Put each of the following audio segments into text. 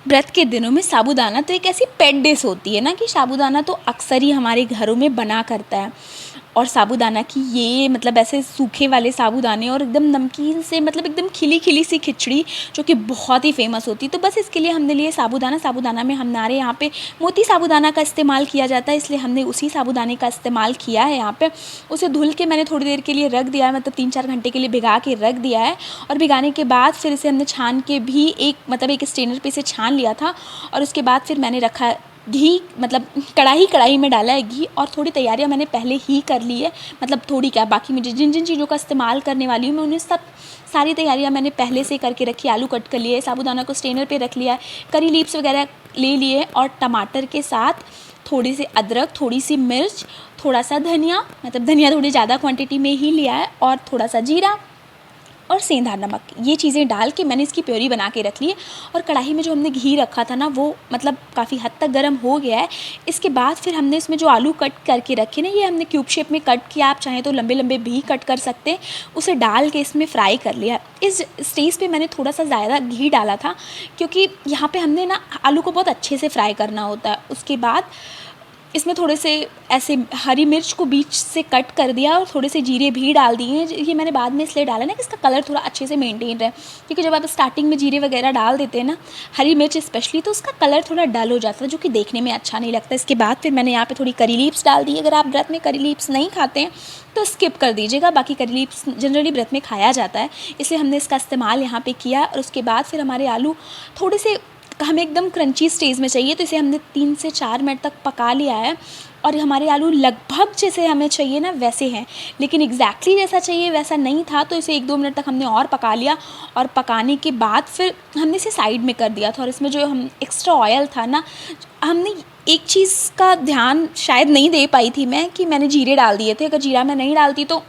व्रत के दिनों में साबूदाना तो एक ऐसी पेट डिश होती है ना कि साबूदाना तो अक्सर ही हमारे घरों में बना करता है। और साबूदाना की ये मतलब ऐसे सूखे वाले साबूदाने और एकदम नमकीन से मतलब एकदम खिली खिली सी खिचड़ी जो कि बहुत ही फेमस होती है। तो बस इसके लिए हमने लिए साबूदाना में हमारे यहाँ पे मोती साबूदाना का इस्तेमाल किया जाता है, इसलिए हमने उसी साबूदाने का इस्तेमाल किया है यहाँ पे। उसे धुल के मैंने थोड़ी देर के लिए रख दिया है, मतलब 3-4 घंटे के लिए भिगा के रख दिया है। और भिगाने के बाद फिर इसे हमने छान के भी एक स्ट्रेनर पे इसे छान लिया था। और उसके बाद फिर मैंने रखा घी, मतलब कढ़ाई में डाला है घी। और थोड़ी तैयारियां मैंने पहले ही कर ली है, मतलब थोड़ी क्या, बाकी मुझे जिन जिन चीज़ों का इस्तेमाल करने वाली हूँ मैं उन्हें सारी तैयारियां मैंने पहले से करके रखी। आलू कट कर लिए, साबूदाना को स्ट्रेनर पे रख लिया है, करी लीव्स वगैरह ले लिए और टमाटर के साथ थोड़ी सी अदरक, थोड़ी सी मिर्च, थोड़ा सा धनिया, मतलब धनिया थोड़ी ज़्यादा क्वांटिटी में ही लिया है, और थोड़ा सा जीरा और सेंधा नमक, ये चीज़ें डाल के मैंने इसकी प्योरी बना के रख ली है। और कढ़ाई में जो हमने घी रखा था ना वो मतलब काफ़ी हद तक गर्म हो गया है। इसके बाद फिर हमने इसमें जो आलू कट करके रखे ना, ये हमने क्यूब शेप में कट किया, आप चाहें तो लंबे लंबे भी कट कर सकते हैं। उसे डाल के इसमें फ्राई कर लिया। इस स्टेज पे मैंने थोड़ा सा ज़्यादा घी डाला था क्योंकि यहाँ पे हमने ना आलू को बहुत अच्छे से फ्राई करना होता है। उसके बाद इसमें थोड़े से ऐसे हरी मिर्च को बीच से कट कर दिया और थोड़े से जीरे भी डाल दिए हैं। ये मैंने बाद में इसलिए डाला ना कि इसका कलर थोड़ा अच्छे से मेंटेन रहे, क्योंकि जब आप स्टार्टिंग में जीरे वगैरह डाल देते हैं ना, हरी मिर्च स्पेशली, तो उसका कलर थोड़ा डल हो जाता है जो कि देखने में अच्छा नहीं लगता। इसके बाद फिर मैंने यहाँ पे थोड़ी करी लीव्स डाल दी। अगर आप व्रत में करी लीव्स नहीं खाते हैं तो स्किप कर दीजिएगा, बाकी करी लीव्स जनरली व्रत में खाया जाता है, इसलिए हमने इसका इस्तेमाल यहाँ पे किया। और उसके बाद फिर हमारे आलू थोड़े से हमें एकदम क्रंची स्टेज में चाहिए, तो इसे हमने 3 से 4 मिनट तक पका लिया है। और हमारे आलू लगभग जैसे हमें चाहिए ना वैसे हैं, लेकिन एग्जैक्टली जैसा चाहिए वैसा नहीं था, तो इसे 1-2 मिनट तक हमने और पका लिया। और पकाने के बाद फिर हमने इसे साइड में कर दिया था। और इसमें जो हम एक्स्ट्रा ऑयल था ना, हमने एक चीज़ का ध्यान शायद नहीं दे पाई थी मैं, कि मैंने जीरे डाल दिए थे। अगर जीरा मैं नहीं डालती तो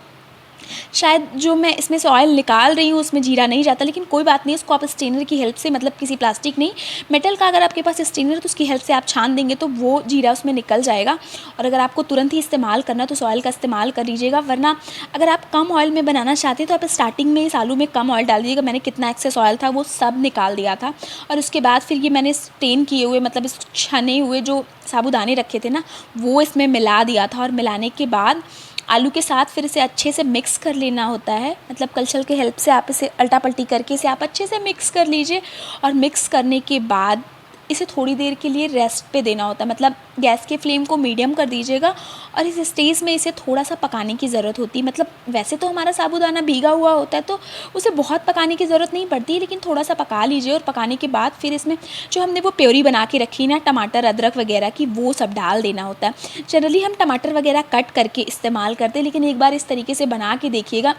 शायद जो मैं इसमें से ऑयल निकाल रही हूँ उसमें जीरा नहीं जाता, लेकिन कोई बात नहीं, इसको आप स्ट्रेनर की हेल्प से, मतलब किसी प्लास्टिक नहीं, मेटल का अगर आपके पास स्ट्रेनर है तो उसकी हेल्प से आप छान देंगे तो वो जीरा उसमें निकल जाएगा। और अगर आपको तुरंत ही इस्तेमाल करना है तो उस ऑयल का इस्तेमाल कर लीजिएगा, वरना अगर आप कम ऑयल में बनाना चाहते हैं तो आप स्टार्टिंग में इस आलू में कम ऑयल डाल दीजिएगा। मैंने कितना एक्सेस ऑयल था वो सब निकाल दिया था। और उसके बाद फिर ये मैंने स्टेन किए हुए, मतलब इस छने हुए जो साबूदाने रखे थे ना, वो इसमें मिला दिया था। और मिलाने के बाद आलू के साथ फिर इसे अच्छे से मिक्स कर लेना होता है, मतलब कलछल के हेल्प से आप इसे अल्टा पल्टी करके इसे आप अच्छे से मिक्स कर लीजिए। और मिक्स करने के बाद इसे थोड़ी देर के लिए रेस्ट पे देना होता है, मतलब गैस के फ्लेम को मीडियम कर दीजिएगा। और इस स्टेज में इसे थोड़ा सा पकाने की ज़रूरत होती है, मतलब वैसे तो हमारा साबूदाना भीगा हुआ होता है तो उसे बहुत पकाने की ज़रूरत नहीं पड़ती, लेकिन थोड़ा सा पका लीजिए। और पकाने के बाद फिर इसमें जो हमने वो प्योरी बना के रखी ना, टमाटर अदरक वगैरह की, वो सब डाल देना होता है। जनरली हम टमाटर वगैरह कट करके इस्तेमाल करते हैं, लेकिन एक बार इस तरीके से बना के देखिएगा।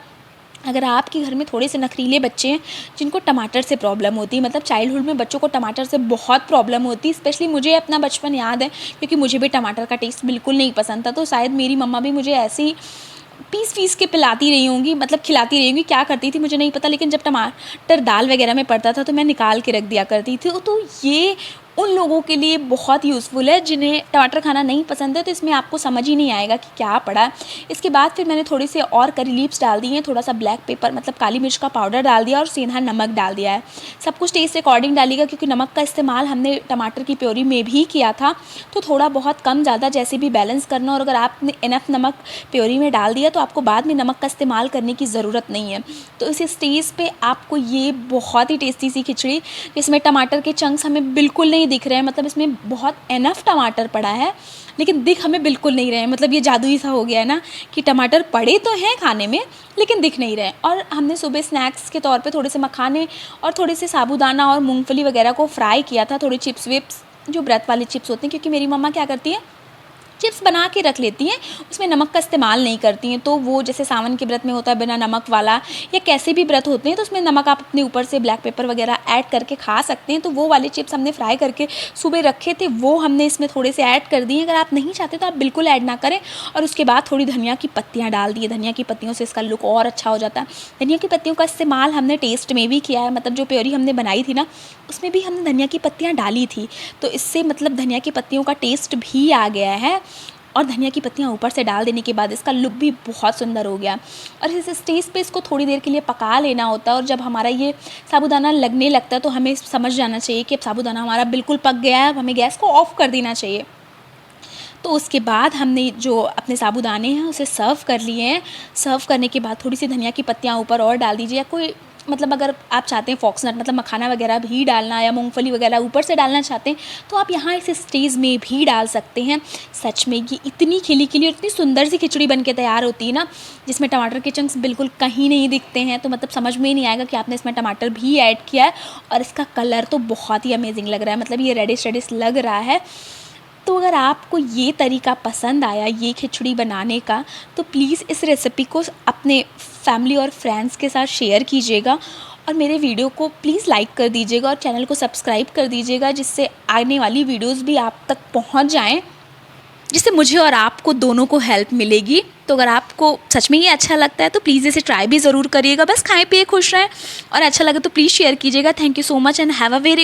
अगर आपके घर में थोड़े से नखरीले बच्चे हैं जिनको टमाटर से प्रॉब्लम होती है, मतलब चाइल्डहुड में बच्चों को टमाटर से बहुत प्रॉब्लम होती है, स्पेशली मुझे अपना बचपन याद है क्योंकि मुझे भी टमाटर का टेस्ट बिल्कुल नहीं पसंद था। तो शायद मेरी मम्मा भी मुझे ऐसे ही पीस के पिलाती रही होंगी, मतलब खिलाती रही होंगी, क्या करती थी मुझे नहीं पता, लेकिन जब टमाटर दाल वगैरह में पड़ता था तो मैं निकाल के रख दिया करती थी। तो ये उन लोगों के लिए बहुत यूज़फुल है जिन्हें टमाटर खाना नहीं पसंद है, तो इसमें आपको समझ ही नहीं आएगा कि क्या पड़ा है। इसके बाद फिर मैंने थोड़ी से और करी लीव्स डाल दी हैं, थोड़ा सा ब्लैक पेपर मतलब काली मिर्च का पाउडर डाल दिया और सेंधा नमक डाल दिया है। सब कुछ टेस्ट अकॉर्डिंग डालिएगा, क्योंकि नमक का इस्तेमाल हमने टमाटर की प्योरी में भी किया था, तो थोड़ा बहुत कम ज़्यादा जैसे भी बैलेंस करना। और अगर आपने इनफ नमक प्योरी में डाल दिया तो आपको बाद में नमक का इस्तेमाल करने की ज़रूरत नहीं है। तो इस स्टेज पे आपको ये बहुत ही टेस्टी सी खिचड़ी, जिसमें टमाटर के चंक्स हमें बिल्कुल नहीं दिख रहे हैं, मतलब इसमें बहुत इनफ टमाटर पड़ा है लेकिन दिख हमें बिल्कुल नहीं रहे हैं, मतलब ये जादू ही सा हो गया है ना कि टमाटर पड़े तो हैं खाने में लेकिन दिख नहीं रहे। और हमने सुबह स्नैक्स के तौर पे थोड़े से मखाने और थोड़े से साबूदाना और मूंगफली वगैरह को फ्राई किया था, थोड़ी चिप्स विप्स जो व्रत वाले चिप्स होते हैं, क्योंकि मेरी मम्मा क्या करती है चिप्स बना के रख लेती हैं, उसमें नमक का इस्तेमाल नहीं करती हैं। तो वो जैसे सावन के व्रत में होता है बिना नमक वाला, या कैसे भी व्रत होते हैं तो उसमें नमक आप अपने ऊपर से ब्लैक पेपर वगैरह ऐड करके खा सकते हैं। तो वो वाले चिप्स हमने फ्राई करके सुबह रखे थे, वो हमने इसमें थोड़े से ऐड कर दिए। अगर आप नहीं चाहते तो आप बिल्कुल ऐड ना करें। और उसके बाद थोड़ी धनिया की पत्तियाँ डाल दी, धनिया की पत्तियों से इसका लुक और अच्छा हो जाता है। धनिया की पत्तियों का इस्तेमाल हमने टेस्ट में भी किया है, मतलब जो प्योरी हमने बनाई थी ना उसमें भी हमने धनिया की पत्तियाँ डाली थी, तो इससे मतलब धनिया की पत्तियों का टेस्ट भी आ गया है। और धनिया की पत्तियाँ ऊपर से डाल देने के बाद इसका लुक भी बहुत सुंदर हो गया। और इस स्टेज पे इसको थोड़ी देर के लिए पका लेना होता है, और जब हमारा ये साबूदाना लगने लगता है तो हमें समझ जाना चाहिए कि अब साबूदाना हमारा बिल्कुल पक गया है, अब हमें गैस को ऑफ़ कर देना चाहिए। तो उसके बाद हमने जो अपने साबूदाने हैं उसे सर्व कर लिए हैं। सर्व करने के बाद थोड़ी सी धनिया की पत्तियाँ ऊपर और डाल दीजिए, या कोई मतलब अगर आप चाहते हैं फॉक्सनट मतलब मखाना वगैरह भी डालना, या मूंगफली वगैरह ऊपर से डालना चाहते हैं तो आप यहाँ इस स्टेज में भी डाल सकते हैं। सच में ये इतनी खिली खिली और इतनी सुंदर सी खिचड़ी बन के तैयार होती है ना, जिसमें टमाटर के चंक्स बिल्कुल कहीं नहीं दिखते हैं, तो मतलब समझ में ही नहीं आएगा कि आपने इसमें टमाटर भी ऐड किया है। और इसका कलर तो बहुत ही अमेजिंग लग रहा है, मतलब ये रेडिश रेडिश लग रहा है। तो अगर आपको ये तरीका पसंद आया ये खिचड़ी बनाने का, तो प्लीज़ इस रेसिपी को अपने फैमिली और फ्रेंड्स के साथ शेयर कीजिएगा, और मेरे वीडियो को प्लीज़ लाइक कर दीजिएगा और चैनल को सब्सक्राइब कर दीजिएगा, जिससे आने वाली वीडियोस भी आप तक पहुंच जाएं, जिससे मुझे और आपको दोनों को हेल्प मिलेगी। तो अगर आपको सच में ये अच्छा लगता है तो प्लीज़ इसे ट्राई भी ज़रूर करिएगा। बस खाएं पिए खुश रहें, और अच्छा लगे तो प्लीज़ शेयर कीजिएगा। Thank you so much and have a very good